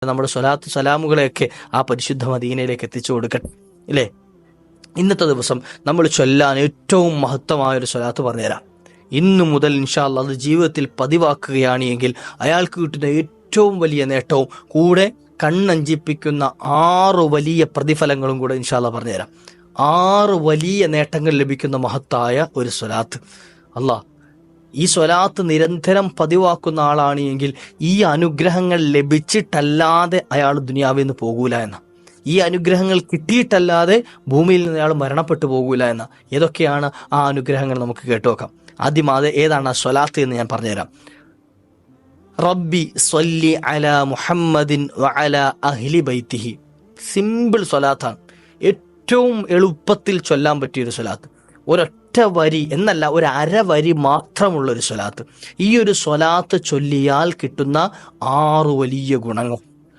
നമ്മുടെ സ്വലാത്ത് സലാമുകളെയൊക്കെ ആ പരിശുദ്ധ മദീനയിലേക്ക് എത്തിച്ചു കൊടുക്കട്ടെ. ഇല്ലേ? ഇന്നത്തെ ദിവസം നമ്മൾ ചൊല്ലാൻ ഏറ്റവും മഹത്വമായൊരു സ്വലാത്ത് പറഞ്ഞുതരാം. ഇന്നു മുതൽ ഇൻഷാ അല്ലാഹ് അത് ജീവിതത്തിൽ പതിവാക്കുകയാണ് എങ്കിൽ അയാൾക്ക് കിട്ടുന്ന ഏറ്റവും വലിയ നേട്ടവും കൂടെ കണ്ണഞ്ചിപ്പിക്കുന്ന 6 വലിയ പ്രതിഫലങ്ങളും കൂടെ ഇൻഷാ അല്ലാഹ് പറഞ്ഞുതരാം. 6 വലിയ നേട്ടങ്ങൾ ലഭിക്കുന്ന മഹത്തായ ഒരു സ്വലാത്ത്. അല്ലാഹ് ഈ സ്വലാത്ത് നിരന്തരം പതിവാക്കുന്ന ആളാണ് എങ്കിൽ ഈ അനുഗ്രഹങ്ങൾ ലഭിച്ചിട്ടല്ലാതെ അയാൾ ദുനിയാവിൽ നിന്ന് പോകൂല എന്ന, ഈ അനുഗ്രഹങ്ങൾ കിട്ടിയിട്ടല്ലാതെ ഭൂമിയിൽ നിന്ന് അയാൾ മരണപ്പെട്ടു പോകൂല എന്ന. ഏതൊക്കെയാണ് ആ അനുഗ്രഹങ്ങൾ നമുക്ക് കേട്ടുനോക്കാം. ആദ്യം ഏതാണ് ആ സ്വലാത്ത് എന്ന് ഞാൻ പറഞ്ഞുതരാം. റബ്ബി സ്വല്ലി അലാ മുഹമ്മദിൻ വഅലാ അഹ്ലി ബൈത്തിഹി. സിമ്പിൾ സ്വലാത്താണ്, ഏറ്റവും എളുപ്പത്തിൽ ചൊല്ലാൻ പറ്റിയൊരു സ്വലാത്ത്. ഒരൊറ്റ വരി എന്നല്ല, ഒരു അരവരി മാത്രമുള്ളൊരു സ്വലാത്ത്. ഈ ഒരു സ്വലാത്ത് ചൊല്ലിയാൽ കിട്ടുന്ന 6 വലിയ ഗുണങ്ങൾ.